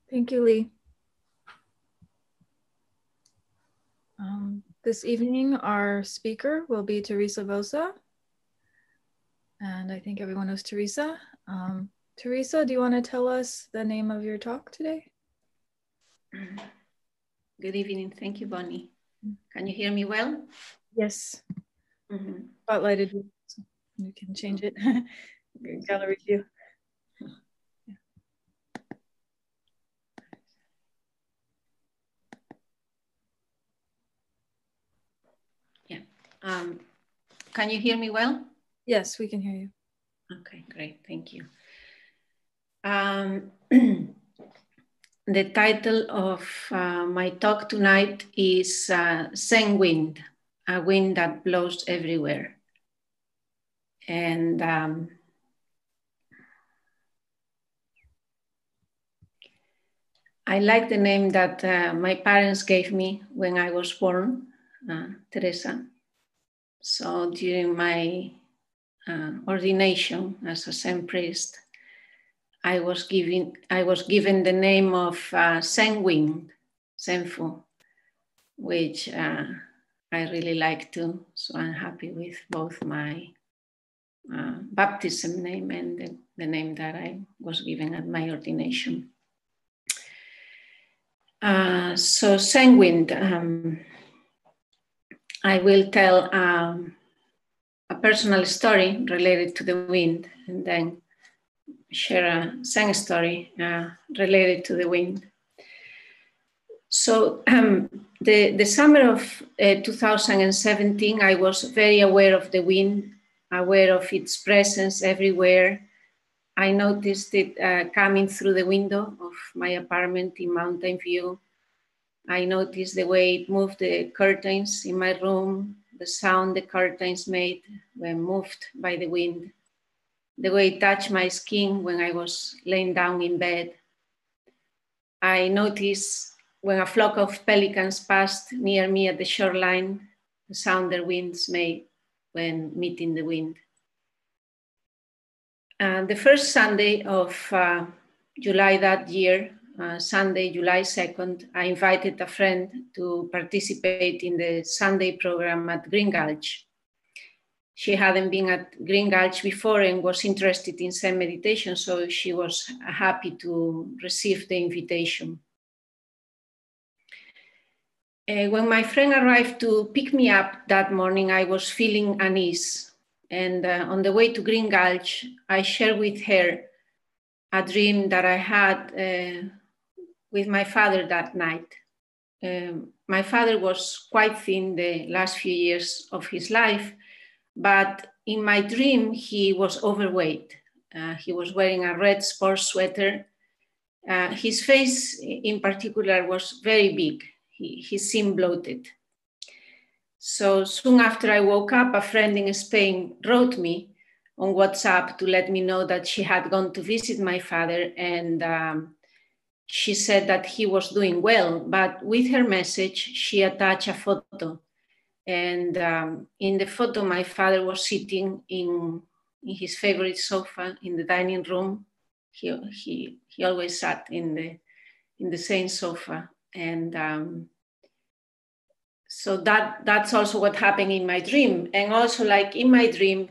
Thank you, Lee. This evening, our speaker will be Teresa Bouza. And I think everyone knows Teresa. Teresa, do you want to tell us the name of your talk today? Good evening. Thank you, Bonnie. Can you hear me well? Yes. Spotlighted you, so you can change it. Gallery view. Yeah. Can you hear me well? Yes, we can hear you. Okay, great. Thank you. The title of my talk tonight is Zen Wind, a wind that blows everywhere. And I like the name that my parents gave me when I was born, Teresa. So during my ordination as a Zen priest, I was given the name of Zen Wind, Zenfu, which I really like too. So I'm happy with both my baptism name and the name that I was given at my ordination. So Zen Wind, I will tell a personal story related to the wind, and then share a Zen story related to the wind. So the summer of 2017, I was very aware of the wind, aware of its presence everywhere. I noticed it coming through the window of my apartment in Mountain View. I noticed the way it moved the curtains in my room, the sound the curtains made when moved by the wind, the way it touched my skin when I was laying down in bed. I noticed when a flock of pelicans passed near me at the shoreline, the sound their wings made when meeting the wind. The first Sunday of July that year, Sunday, July 2nd, I invited a friend to participate in the Sunday program at Green Gulch. She hadn't been at Green Gulch before and was interested in Zen meditation, so she was happy to receive the invitation. When my friend arrived to pick me up that morning, I was feeling unease. And on the way to Green Gulch, I shared with her a dream that I had with my father that night. My father was quite thin the last few years of his life, but in my dream, he was overweight. He was wearing a red sports sweater. His face in particular was very big. He seemed bloated. So soon after I woke up, a friend in Spain wrote me on WhatsApp to let me know that she had gone to visit my father, and she said that he was doing well, but with her message, she attached a photo. And in the photo, my father was sitting in his favorite sofa in the dining room. He always sat in the same sofa. And so that's also what happened in my dream. And also, like in my dream,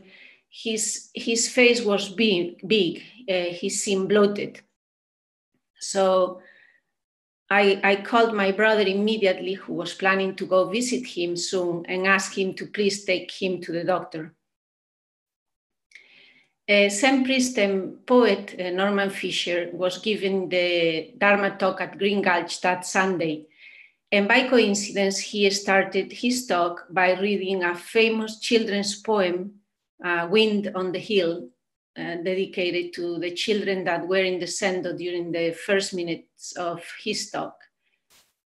his face was big. He seemed bloated. So I called my brother immediately, who was planning to go visit him soon, and asked him to please take him to the doctor. Zen priest and poet Norman Fisher was giving the Dharma talk at Green Gulch that Sunday. And by coincidence, he started his talk by reading a famous children's poem, Wind on the Hill, dedicated to the children that were in the Sendo during the first minutes of his talk.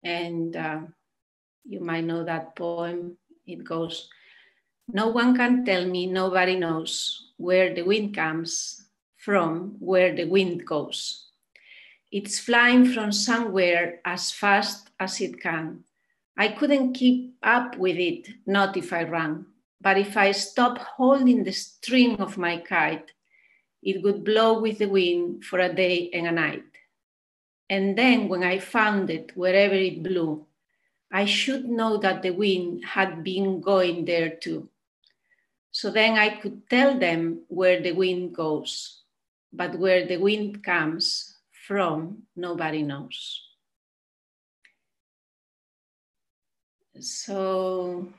And you might know that poem. It goes, "No one can tell me, nobody knows where the wind comes from, where the wind goes. It's flying from somewhere as fast as it can. I couldn't keep up with it, not if I ran. But if I stopped holding the string of my kite, it would blow with the wind for a day and a night. And then when I found it, wherever it blew, I should know that the wind had been going there too. So then I could tell them where the wind goes, but where the wind comes from, nobody knows. So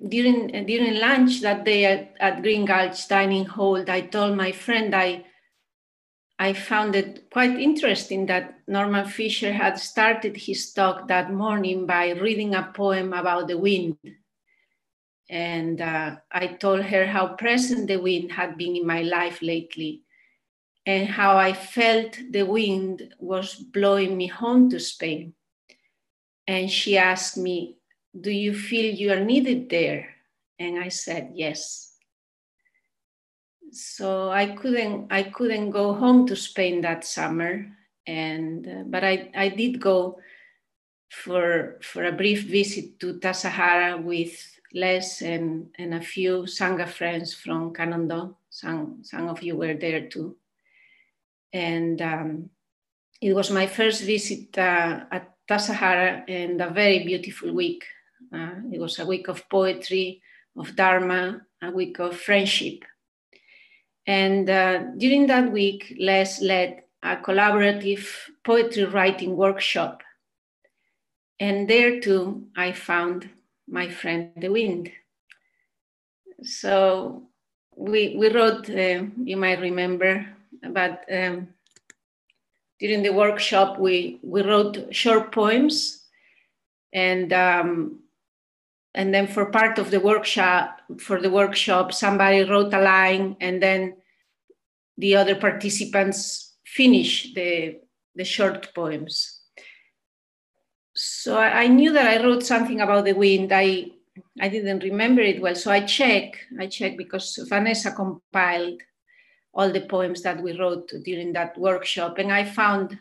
during lunch that day at Green Gulch Dining Hall, I told my friend I found it quite interesting that Norman Fisher had started his talk that morning by reading a poem about the wind. And I told her how present the wind had been in my life lately and how I felt the wind was blowing me home to Spain. And she asked me, "Do you feel you are needed there?" And I said, yes. So I couldn't go home to Spain that summer, but I did go for a brief visit to Tasahara with Les and a few Sangha friends from Canondon. Some of you were there too. And it was my first visit at Tasahara, and a very beautiful week. It was a week of poetry, of Dharma, a week of friendship. And during that week, Les led a collaborative poetry writing workshop. And there too, I found my friend, the wind. So we wrote, you might remember, but during the workshop, we wrote short poems, and then for part of the workshop, somebody wrote a line, and then the other participants finished the short poems. So I knew that I wrote something about the wind. I didn't remember it well, so I checked because Vanessa compiled all the poems that we wrote during that workshop, and I found,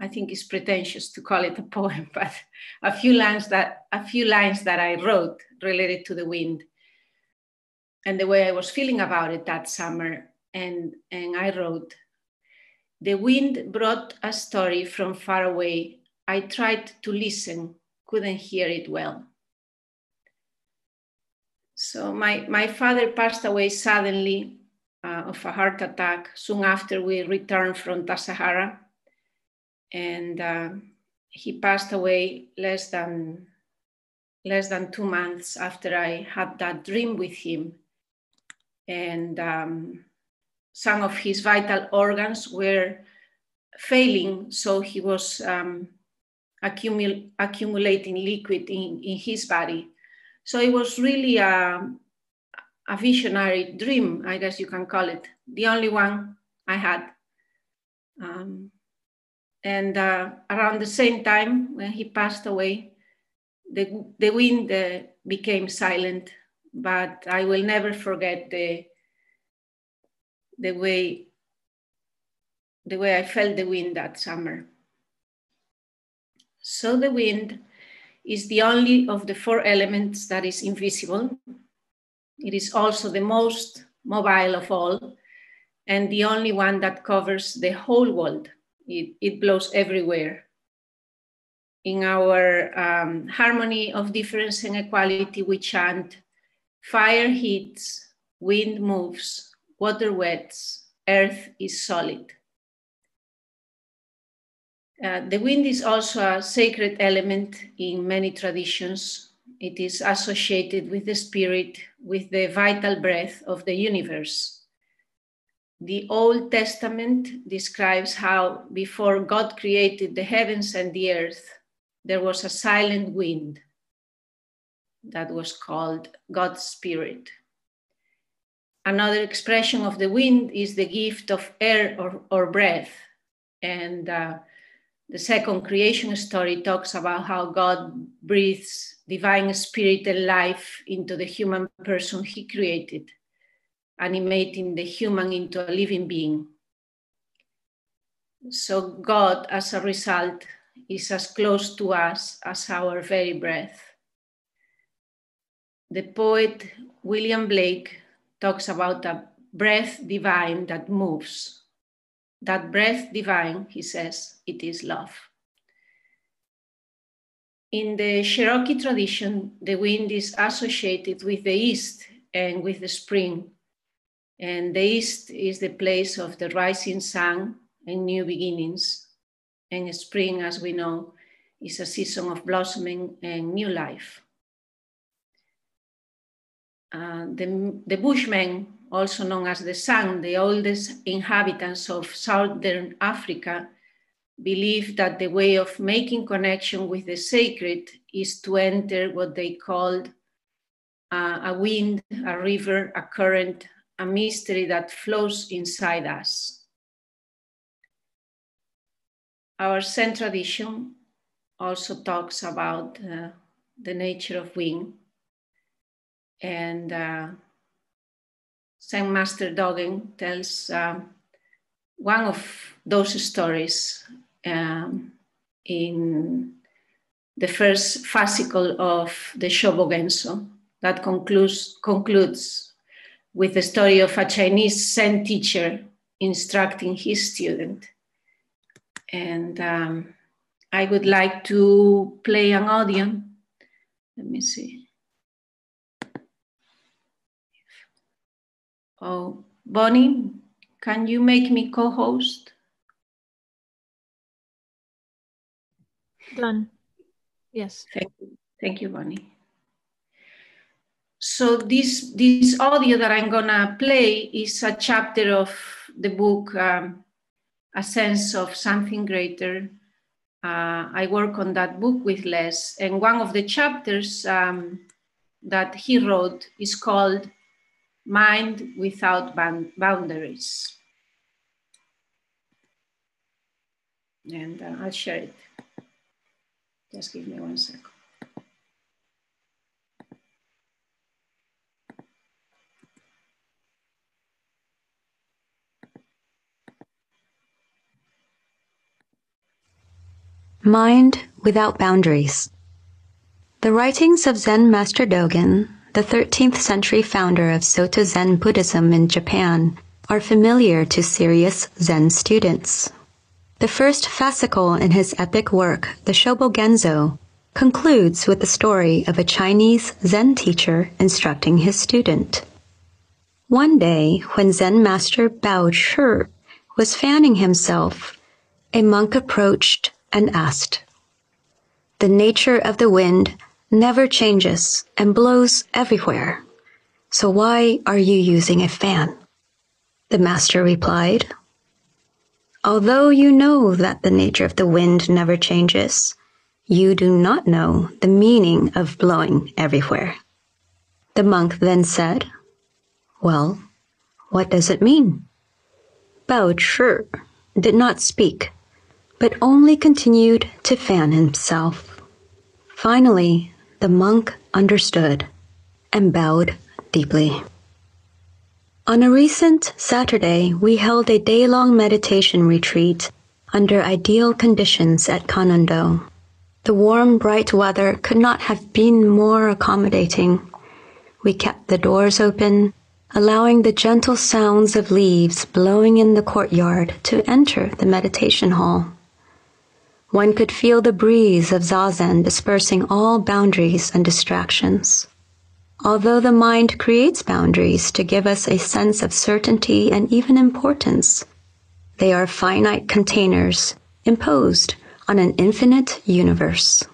I think it's pretentious to call it a poem, but a few lines that I wrote related to the wind and the way I was feeling about it that summer. And I wrote, "The wind brought a story from far away. I tried to listen, couldn't hear it well." So my father passed away suddenly of a heart attack soon after we returned from Tasahara. And he passed away less than 2 months after I had that dream with him. And some of his vital organs were failing, so he was accumulating liquid in his body. So it was really a visionary dream, I guess you can call it, the only one I had. And around the same time when he passed away, the wind became silent, but I will never forget the way I felt the wind that summer. So the wind is the only of the 4 elements that is invisible. It is also the most mobile of all, and the only one that covers the whole world. It blows everywhere. In our harmony of difference and equality, we chant, "Fire heats, wind moves, water wets, earth is solid." The wind is also a sacred element in many traditions. It is associated with the spirit, with the vital breath of the universe. The Old Testament describes how before God created the heavens and the earth, there was a silent wind that was called God's Spirit. Another expression of the wind is the gift of air or breath. And the second creation story talks about how God breathes divine spirit and life into the human person he created, animating the human into a living being. So God, as a result, is as close to us as our very breath. The poet William Blake talks about a breath divine that moves. That breath divine, he says, it is love. In the Cherokee tradition, the wind is associated with the east and with the spring. And the east is the place of the rising sun and new beginnings. And spring, as we know, is a season of blossoming and new life. The Bushmen, also known as the San, the oldest inhabitants of southern Africa, believe that the way of making connection with the sacred is to enter what they called a wind, a river, a current, a mystery that flows inside us. Our Zen tradition also talks about the nature of wind. And Zen Master Dogen tells one of those stories in the first fascicle of the Shobogenzo that concludes with the story of a Chinese Zen teacher instructing his student. And I would like to play an audio. Let me see. Oh, Bonnie, can you make me co-host? Done. Yes. Thank you, Bonnie. So this audio that I'm gonna play is a chapter of the book, A Sense of Something Greater. I work on that book with Les, and one of the chapters that he wrote is called Mind Without Boundaries. And I'll share it. Just give me 1 second. Mind Without Boundaries. The writings of Zen Master Dogen, the 13th century founder of Soto Zen Buddhism in Japan, are familiar to serious Zen students. The first fascicle in his epic work, the Shobogenzo, concludes with the story of a Chinese Zen teacher instructing his student. One day, when Zen Master Bao Shi was fanning himself, a monk approached and asked, "The nature of the wind never changes and blows everywhere. So why are you using a fan?" The master replied, "Although you know that the nature of the wind never changes, you do not know the meaning of blowing everywhere." The monk then said, "Well, what does it mean?" Bao Shi did not speak, but only continued to fan himself. Finally, the monk understood and bowed deeply. On a recent Saturday, we held a day-long meditation retreat under ideal conditions at Kannon-do. The warm, bright weather could not have been more accommodating. We kept the doors open, allowing the gentle sounds of leaves blowing in the courtyard to enter the meditation hall. One could feel the breeze of Zazen dispersing all boundaries and distractions. Although the mind creates boundaries to give us a sense of certainty and even importance, they are finite containers imposed on an infinite universe.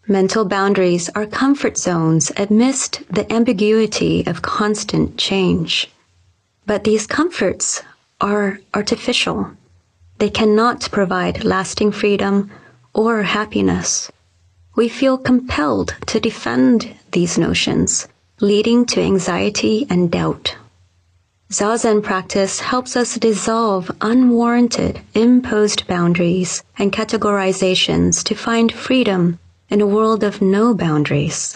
Mental boundaries are comfort zones amidst the ambiguity of constant change. But these comforts are artificial. They cannot provide lasting freedom or happiness. We feel compelled to defend these notions, leading to anxiety and doubt. Zazen practice helps us dissolve unwarranted, imposed boundaries and categorizations to find freedom in a world of no boundaries.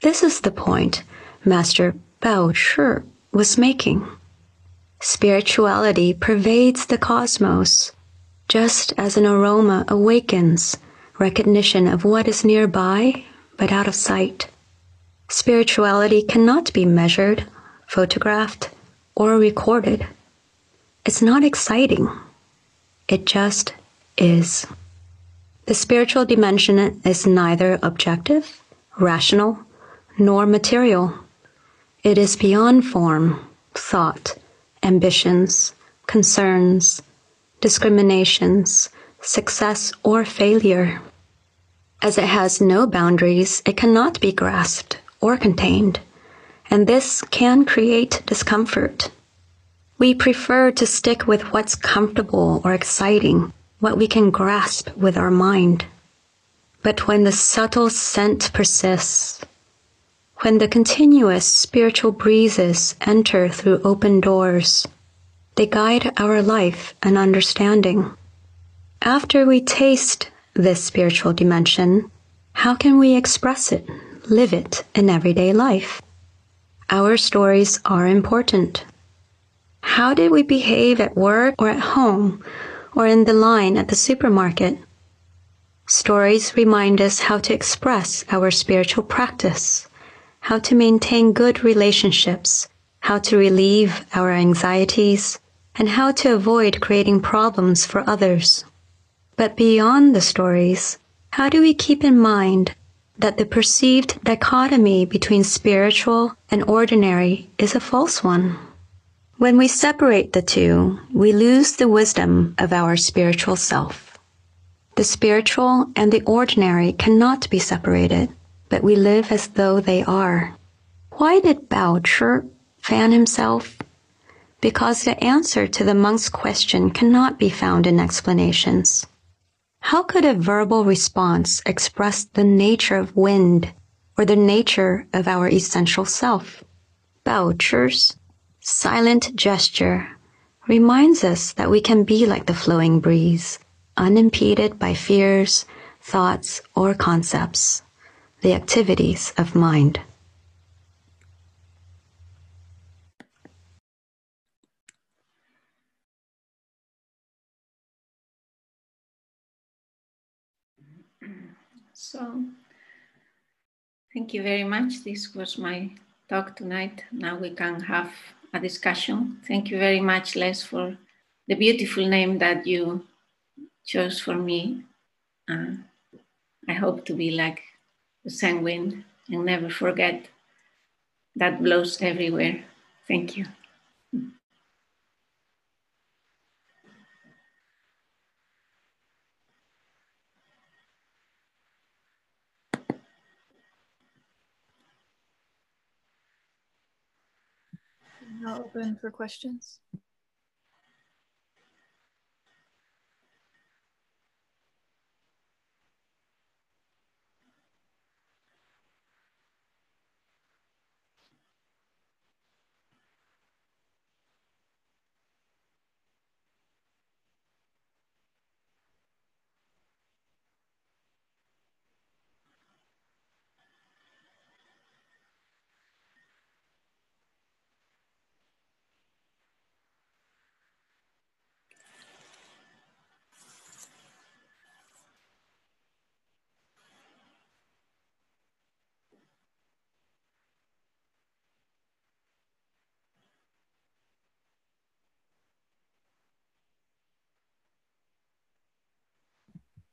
This is the point Master Bao Shi was making. Spirituality pervades the cosmos, just as an aroma awakens recognition of what is nearby but out of sight. Spirituality cannot be measured, photographed, or recorded. It's not exciting, It just is. The spiritual dimension is neither objective, rational, nor material. It is beyond form, thought, ambitions, concerns, discriminations, success or failure. As it has no boundaries, it cannot be grasped or contained, and this can create discomfort. We prefer to stick with what's comfortable or exciting, what we can grasp with our mind. But when the subtle scent persists, when the continuous spiritual breezes enter through open doors, they guide our life and understanding. After we taste this spiritual dimension, how can we express it, live it in everyday life? Our stories are important. How did we behave at work or at home or in the line at the supermarket? Stories remind us how to express our spiritual practice, how to maintain good relationships, how to relieve our anxieties, and how to avoid creating problems for others. But beyond the stories, how do we keep in mind that the perceived dichotomy between spiritual and ordinary is a false one? When we separate the two, we lose the wisdom of our spiritual self. The spiritual and the ordinary cannot be separated, but we live as though they are. Why did Bao Chi fan himself? Because the answer to the monk's question cannot be found in explanations. How could a verbal response express the nature of wind or the nature of our essential self? Bao Chi's silent gesture reminds us that we can be like the flowing breeze, unimpeded by fears, thoughts, or concepts, the activities of mind. So, thank you very much. This was my talk tonight. Now we can have a discussion. Thank you very much, Les, for the beautiful name that you chose for me. I hope to be like the same wind and never forget that blows everywhere. Thank you. Now open for questions.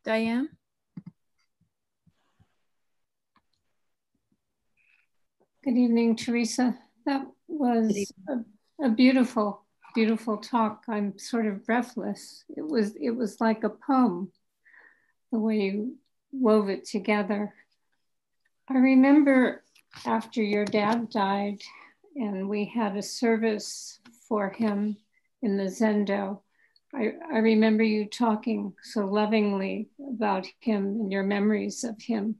Diane? Good evening, Teresa. That was a beautiful, beautiful talk. I'm sort of breathless. It was like a poem, the way you wove it together. I remember after your dad died and we had a service for him in the Zendo, I remember you talking so lovingly about him and your memories of him.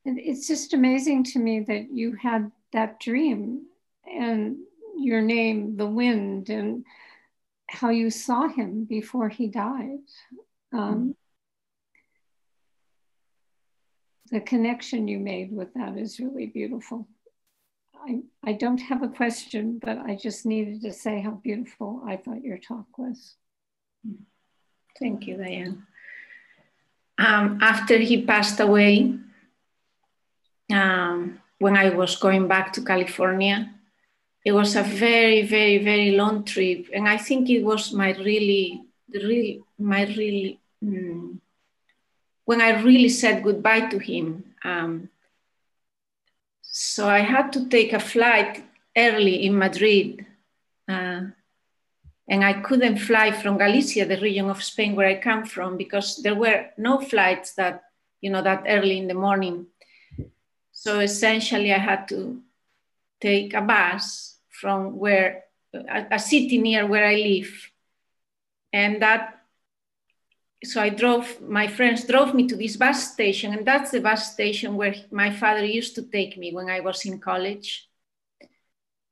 It's just amazing to me that you had that dream and your name, the wind, and how you saw him before he died. The connection you made with that is really beautiful. I don't have a question, but I just needed to say how beautiful I thought your talk was. Thank you, Diane. After he passed away, when I was going back to California, it was a very, very, very long trip. And I think it was when I really said goodbye to him. So I had to take a flight early in Madrid. And I couldn't fly from Galicia, the region of Spain where I come from, because there were no flights that early in the morning. So essentially I had to take a bus from a city near where I live. And so my friends drove me to this bus station, and that's the bus station where my father used to take me when I was in college.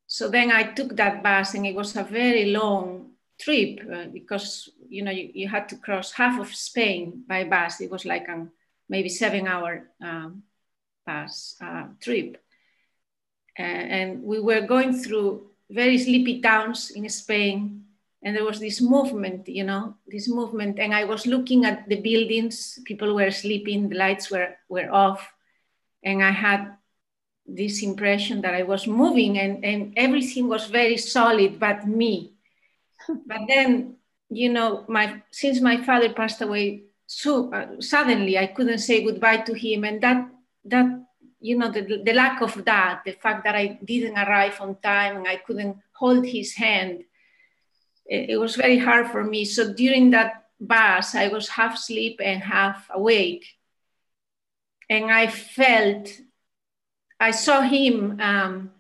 So then I took that bus, and it was a very long trip because you had to cross half of Spain by bus. It was like a maybe 7-hour bus trip. And we were going through very sleepy towns in Spain. And there was this movement, and I was looking at the buildings, people were sleeping, the lights were off. And I had this impression that I was moving and everything was very solid, but me. But then, since my father passed away, so suddenly I couldn't say goodbye to him. And that the lack of that, the fact that I didn't arrive on time and I couldn't hold his hand, it was very hard for me. So during that bus, I was half asleep and half awake. And I saw him,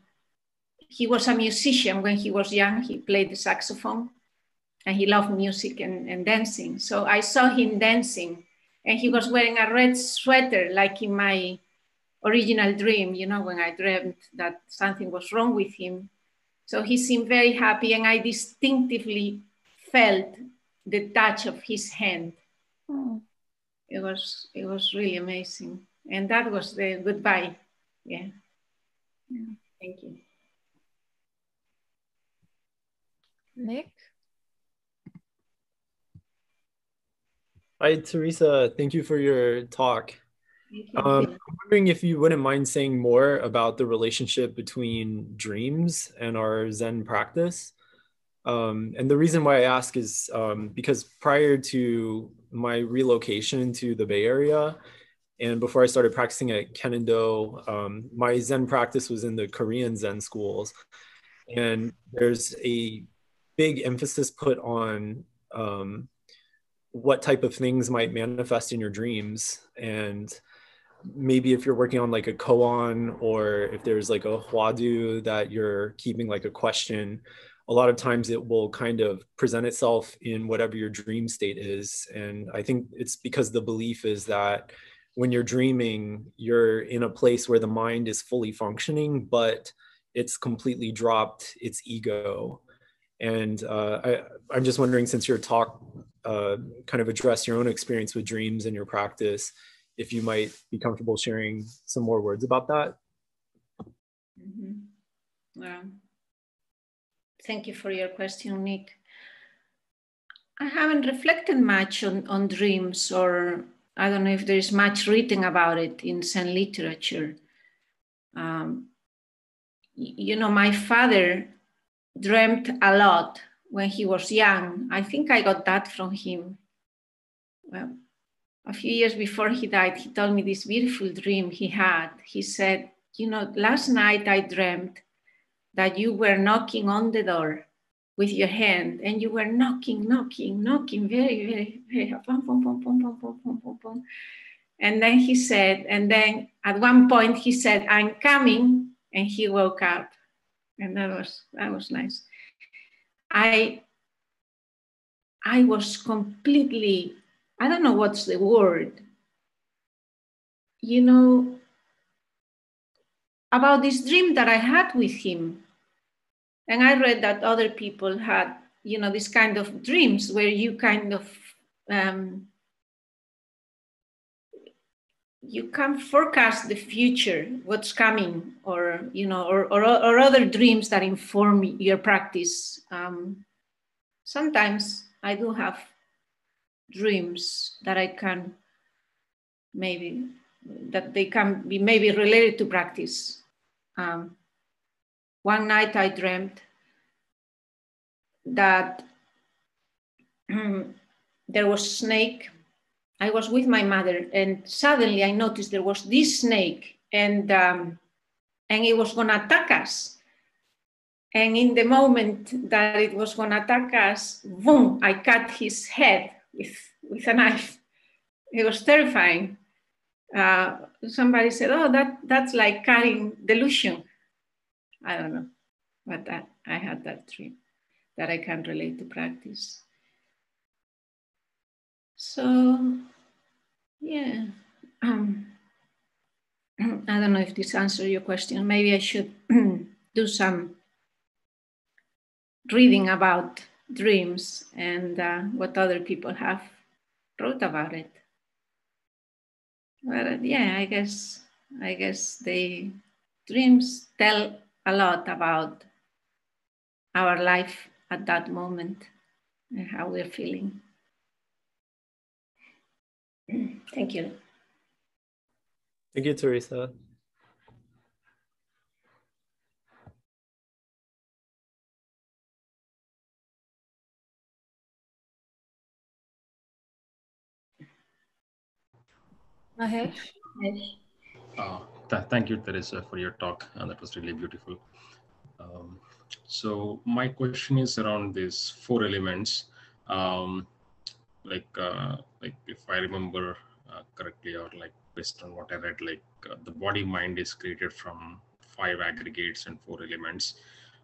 he was a musician when he was young. He played the saxophone and he loved music and dancing. So I saw him dancing and he was wearing a red sweater, like in my original dream, when I dreamt that something was wrong with him. So he seemed very happy and I distinctively felt the touch of his hand. Oh. It was really amazing. And that was the goodbye. Yeah. Thank you. Nick? Hi, Teresa. Thank you for your talk. I'm wondering if you wouldn't mind saying more about the relationship between dreams and our Zen practice. And the reason why I ask is because prior to my relocation to the Bay Area, and before I started practicing at Kenindo, my Zen practice was in the Korean Zen schools. And there's a big emphasis put on what type of things might manifest in your dreams. And maybe if you're working on like a koan, or if there's like a hwadu that you're keeping like a question, a lot of times it will kind of present itself in whatever your dream state is. And I think it's because the belief is that when you're dreaming, you're in a place where the mind is fully functioning, but it's completely dropped its ego. And I'm just wondering, since your talk kind of addressed your own experience with dreams in your practice, if you might be comfortable sharing some more words about that. Well, thank you for your question, Nick. I haven't reflected much on dreams, or I don't know if there is much written about it in Zen literature. My father dreamt a lot when he was young. I think I got that from him. Well, a few years before he died, he told me this beautiful dream he had. He said, last night I dreamt that you were knocking on the door with your hand, and you were knocking, very, very, very, pom, pom, pom, pom, pom, pom, pom, pom, pom. And then he said, and then at one point he said, I'm coming, and he woke up. And that was nice. I was completely, I don't know what's the word, about this dream that I had with him. And I read that other people had, this kind of dreams where you kind of, you can forecast the future, what's coming, or, or other dreams that inform your practice. Sometimes I do have dreams that I can that they can be maybe related to practice. one night I dreamt that there was a snake. I was with my mother, and suddenly I noticed there was this snake, and it was going to attack us. And in the moment that it was going to attack us, boom, I cut his head with a knife. It was terrifying. Somebody said, oh, that's like cutting delusion. I don't know, but I had that dream that I can relate to practice. So, yeah, I don't know if this answers your question. Maybe I should do some reading about dreams and what other people have wrote about it. But yeah, I guess the dreams tell a lot about our life at that moment and how we're feeling. Thank you. Thank you, Teresa. Mahesh? Thank you, Teresa, for your talk. That was really beautiful. So my question is around these 4 elements. Like if I remember correctly, or like based on what I read, like the body mind is created from 5 aggregates and 4 elements.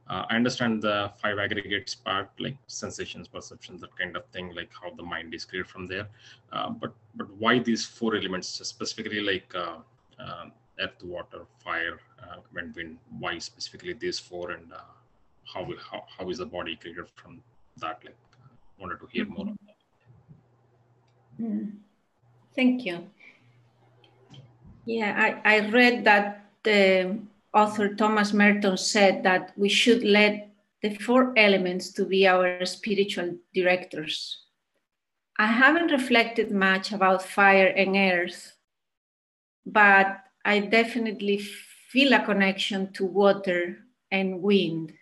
I understand the 5 aggregates part, like sensations, perceptions, that kind of thing, like how the mind is created from there. But why these 4 elements, specifically like earth, water, fire, and wind? Why specifically these 4, and how is the body created from that? Like, wanted to hear more on that. Thank you. Yeah, I read that the author Thomas Merton said that we should let the 4 elements to be our spiritual directors. I haven't reflected much about fire and earth, but I definitely feel a connection to water and wind.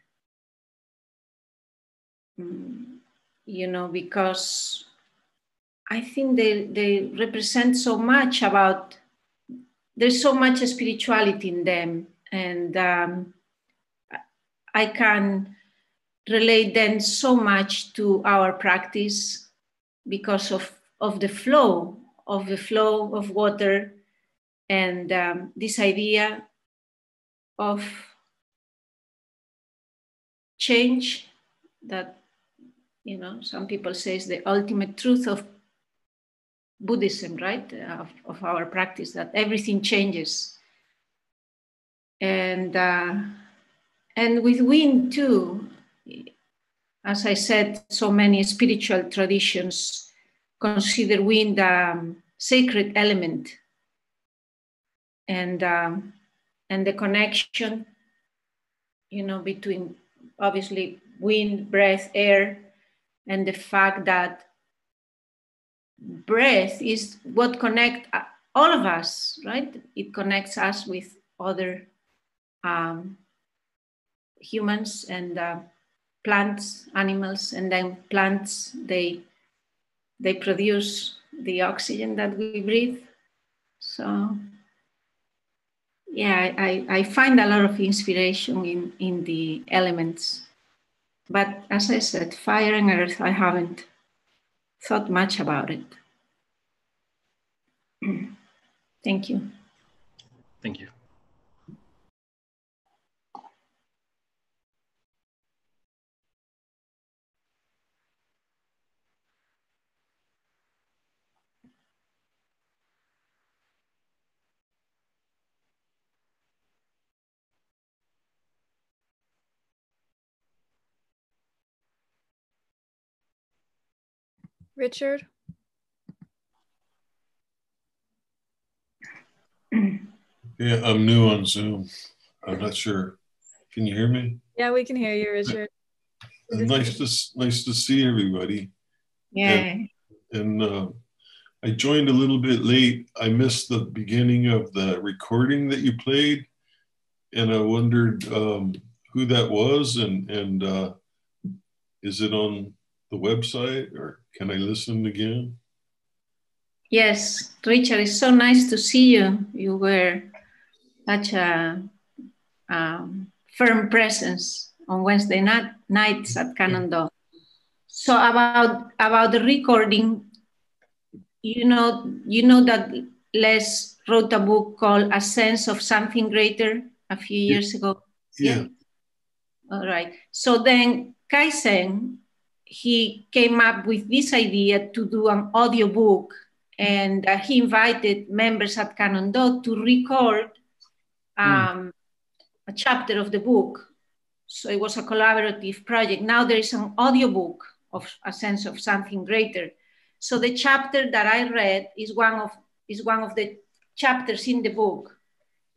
You know, because I think they represent so much about, there's so much spirituality in them, and I can relate them so much to our practice because of the flow of water, and this idea of change that, you know, some people say is the ultimate truth of Buddhism, right? Of our practice, that everything changes. And with wind too, as I said, so many spiritual traditions consider wind a sacred element, and the connection, you know, between obviously wind, breath, air, and the fact that breath is what connects all of us, right? It connects us with other humans and plants, animals, and then plants, they produce the oxygen that we breathe. So yeah, I find a lot of inspiration in the elements. But as I said, fire and earth, I haven't thought much about it. Thank you. Thank you. Richard? Yeah, I'm new on Zoom. I'm not sure. Can you hear me? Yeah, we can hear you, Richard. Nice to see everybody. Yeah. And I joined a little bit late. I missed the beginning of the recording that you played, and I wondered who that was, and is it on the website, or can I listen again? Yes, Richard, it's so nice to see you. You were such a firm presence on Wednesday nights at Cannon. So about the recording, you know that Les wrote a book called A Sense of Something Greater a few years ago. Yeah. All right. So then Kaizen, he came up with this idea to do an audiobook, and he invited members at Canon to record a chapter of the book. So it was a collaborative project. Now there is an audiobook of A Sense of Something Greater. So the chapter that I read is one of the chapters in the book.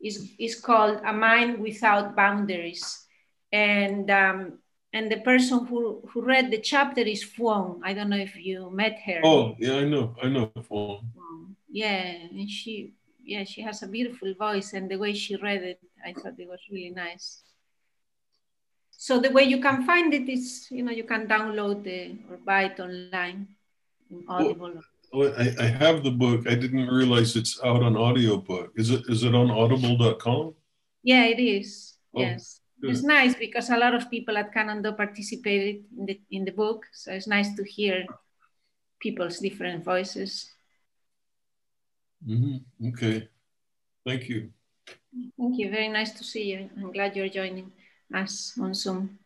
Is called A Mind Without Boundaries. And the person who read the chapter is Fuong. I don't know if you met her. Oh, yeah, I know Fuong. Yeah, and she has a beautiful voice, and the way she read it, I thought it was really nice. So the way you can find it is, you can download or buy it online in Audible. I have the book. I didn't realize it's out on audiobook. Is it on audible.com? Yeah, it is. Oh, yes. good. It's nice because a lot of people at Canando participated in the book. So it's nice to hear people's different voices. Okay. Thank you. Thank you. Very nice to see you. I'm glad you're joining us on Zoom.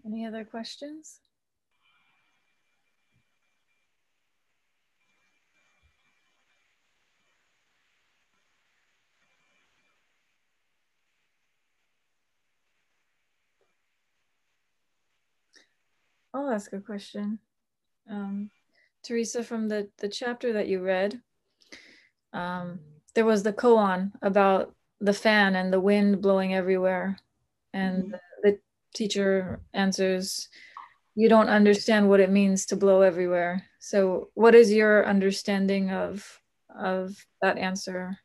Any other questions? I'll ask a question. Teresa, from the chapter that you read, there was the koan about the fan and the wind blowing everywhere. And the teacher answers, you don't understand what it means to blow everywhere. So what is your understanding of that answer?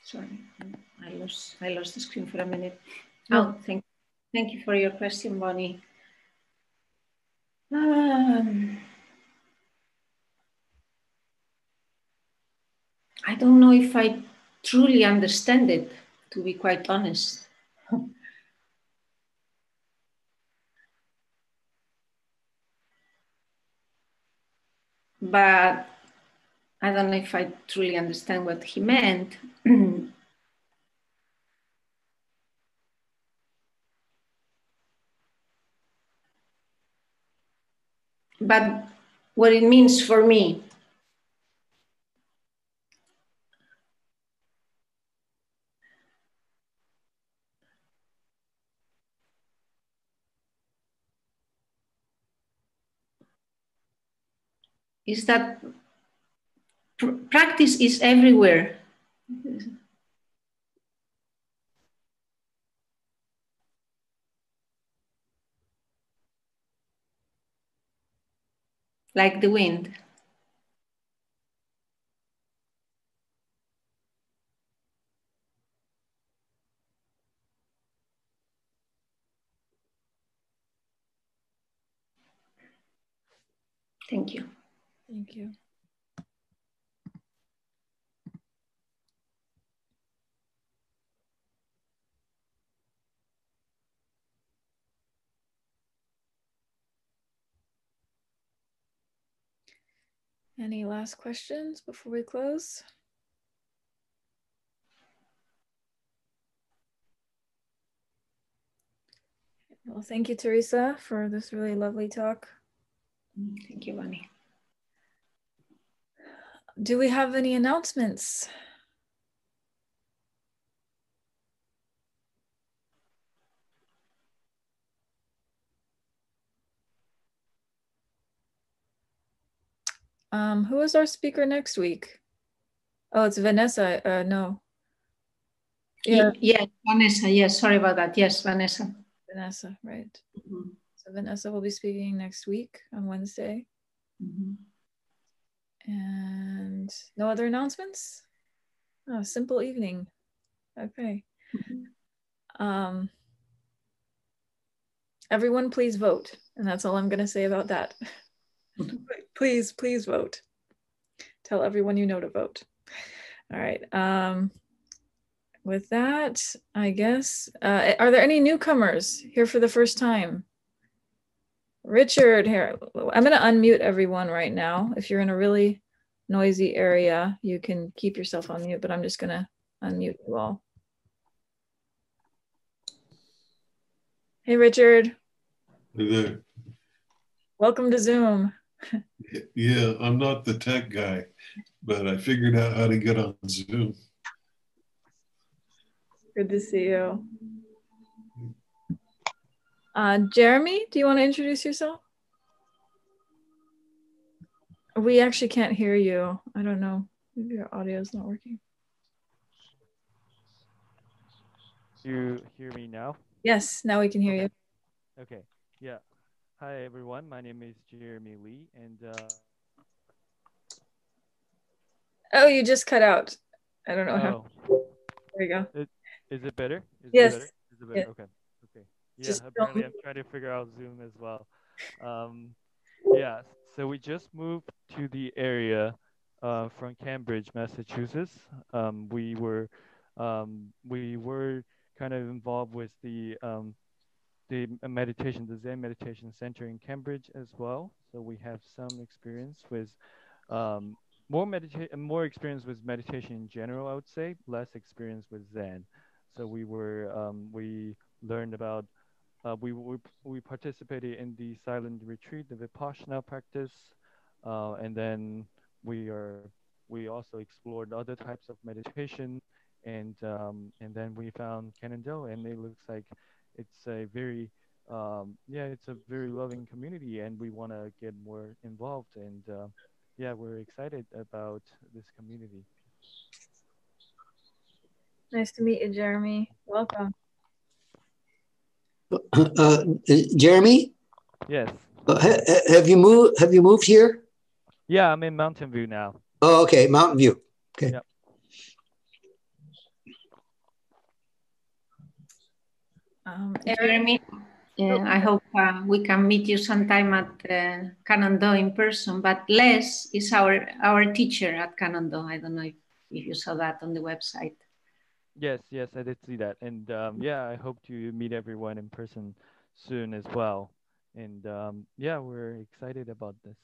Sorry, I lost the screen for a minute. No. Oh, thank you for your question, Bonnie. I don't know if I truly understand it, to be quite honest. But I don't know if I truly understand what he meant. But what it means for me is that practice is everywhere. Like the wind. Thank you. Thank you. Any last questions before we close? Well, thank you, Teresa, for this really lovely talk. Thank you, Bonnie. Do we have any announcements? Who is our speaker next week? Oh, it's Vanessa. No. Yeah. Yes, Vanessa. Yes, sorry about that. Yes, Vanessa. Vanessa, right. So Vanessa will be speaking next week on Wednesday. And no other announcements? Oh, simple evening. Okay. Everyone please vote. And that's all I'm going to say about that. Please vote. Tell everyone you know to vote. All right. With that, I guess, are there any newcomers here for the first time? Richard here. I'm going to unmute everyone right now. If you're in a really noisy area, you can keep yourself on mute, but I'm just going to unmute you all. Hey, Richard. Hey there. Welcome to Zoom. Yeah, I'm not the tech guy, but I figured out how to get on Zoom. Good to see you. Jeremy, do you want to introduce yourself? We actually can't hear you. I don't know. Maybe your audio is not working. You hear me now? Yes, now we can hear you. Okay. Yeah. Hi, everyone. My name is Jeremy Lee, and oh, you just cut out. I don't know how. There you go. Is it better? Yes. Is it better? Yes. Okay. Okay. Yeah. Just apparently, I'm trying to figure out Zoom as well. Yeah. So we just moved to the area from Cambridge, Massachusetts. We were kind of involved with the meditation, the Zen Meditation Center in Cambridge as well. So we have some experience with more experience with meditation in general, I would say, less experience with Zen. So we learned about we participated in the silent retreat, the Vipassana practice, and then we also explored other types of meditation, and then we found Canando, and it looks like it's a very it's a very loving community, and we want to get more involved, and yeah, we're excited about this community. Nice to meet you, Jeremy. Welcome. Jeremy? Yes. Have you moved here? Yeah, I'm in Mountain View now. Oh, okay, Mountain View. Okay. Yep. Jeremy, I hope we can meet you sometime at Canando in person. But Les is our teacher at Canando. I don't know if you saw that on the website. Yes, I did see that, and yeah, I hope to meet everyone in person soon as well. And yeah, we're excited about this.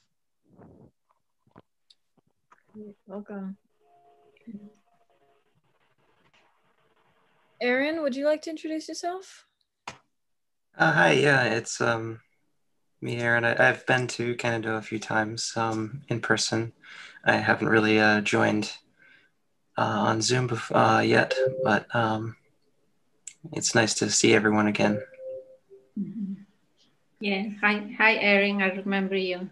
Welcome. Aaron, would you like to introduce yourself? Hi, yeah, it's me, Aaron. I've been to Canada a few times in person. I haven't really joined on Zoom yet, but it's nice to see everyone again. Yeah, hi, Aaron. I remember you.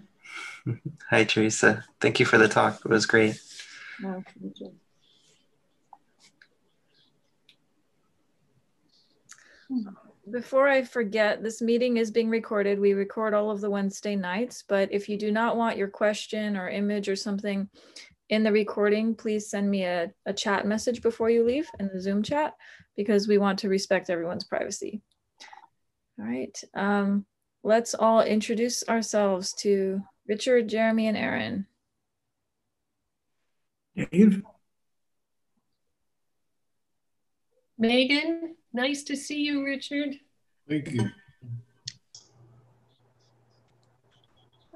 Hi, Teresa. Thank you for the talk. It was great. Oh, thank you. Before I forget, this meeting is being recorded. We record all of the Wednesday nights, but if you do not want your question or image or something in the recording, please send me a chat message before you leave in the Zoom chat, because we want to respect everyone's privacy. All right, let's all introduce ourselves to Richard, Jeremy, and Aaron. Dave? Megan, nice to see you, Richard. Thank you.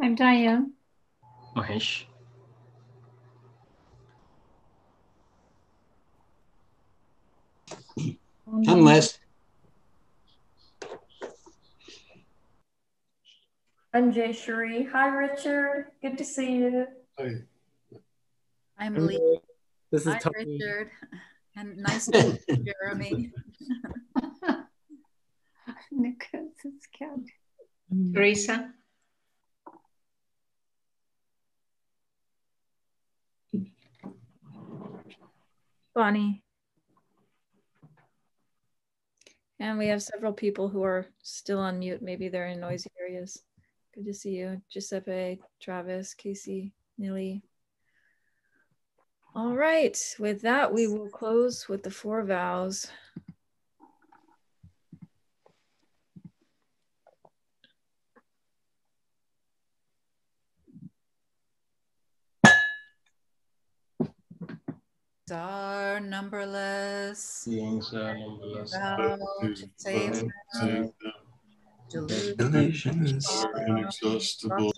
I'm Diane. Mahesh. I'm Les. I'm Jay Cherie. Hi, Richard. Good to see you. Hi. I'm Lee. This is Hi, Tony. Richard. And nice to meet you, Jeremy. Bonnie. And we have several people who are still on mute. Maybe they're in noisy areas. Good to see you. Giuseppe, Travis, Casey, Nili. All right, with that, we will close with the 4 vows. Are numberless. Beings are numberless. Vow to save them. Delusions are inexhaustible.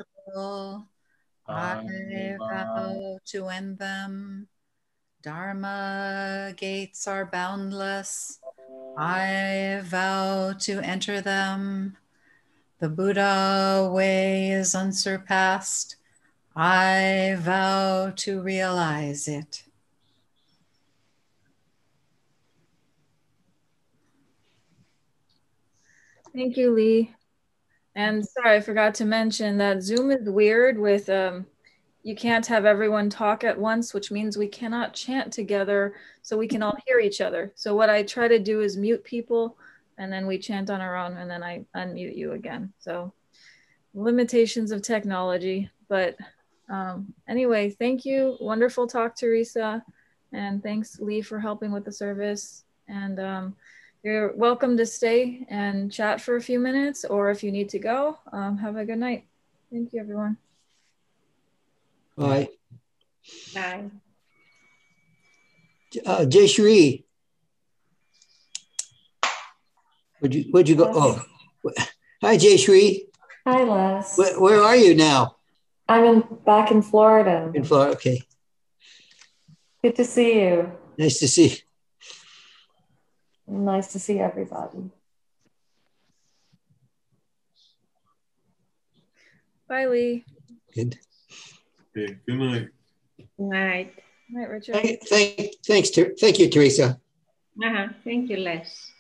I vow to end them. Dharma gates are boundless. I vow to enter them. The Buddha way is unsurpassed. I vow to realize it. Thank you, Lee. And sorry, I forgot to mention that Zoom is weird with, you can't have everyone talk at once, which means we cannot chant together so we can all hear each other. So what I try to do is mute people and then we chant on our own and then I unmute you again. So limitations of technology, but anyway, thank you. Wonderful talk, Teresa. And thanks, Lee, for helping with the service. And you're welcome to stay and chat for a few minutes, or if you need to go, have a good night. Thank you, everyone. Bye. Bye. Jayshree. Would you go? Oh, hi, Jayshree. Hi, Les. Where are you now? I'm back in Florida. In Florida, okay. Good to see you. Nice to see. Nice to see everybody. Bye, Lee. Good. Okay, good night. Good night. Good night, Richard. Thank you, Teresa. Thank you, Les.